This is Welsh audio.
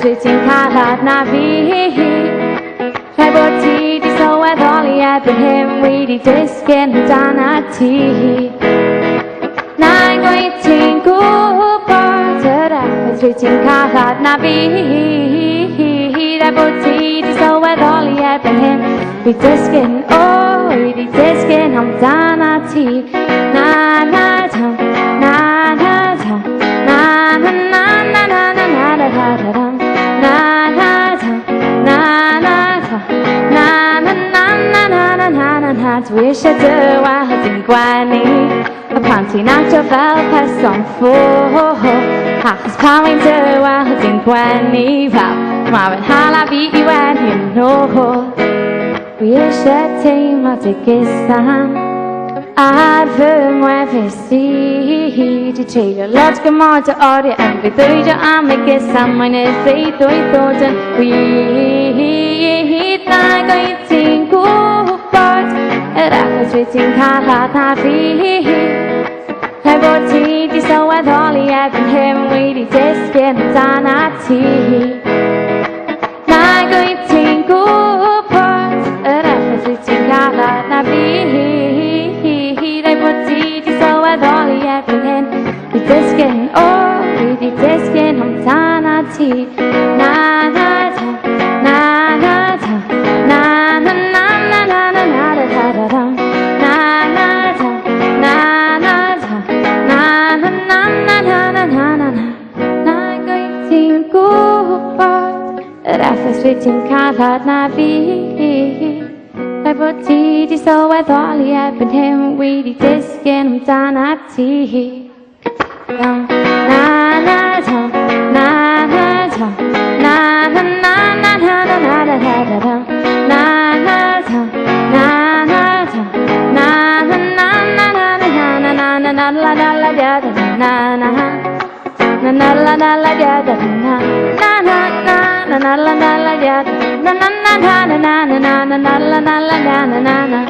switching color navi Tribal so I only have him with the disc and the danati Nine going to go but switching color navi Tribal so I only have him with disc and oh with the disc and I'm danati na na tam na na tam na na na na na na na na Wish I do, I think why need a panty not to fell past on four. Half is coming to, I think why need Marvin Hala beat you and you know. Wish I take my ticket sign. I'd feel my face. To trade a lot of more to order and with the arm, I guess someone is a toy thousand. We not going to think switching color navi Tribal so I only have him with the disc and the danati Not going to think switching color navi Tribal so I only have him with the disc and oh with the disc and I'm danati na na ta na na ta na na na na na na na na Switching color navi Tribal so I thought he happened him with the disc and I'm danati na na ta na na ta na na na na na na na na na na ta na na ta na na na na na na na na na na la la la da da na na na na la la la da da na na na na la la la da na na na na na na na na la la la da na na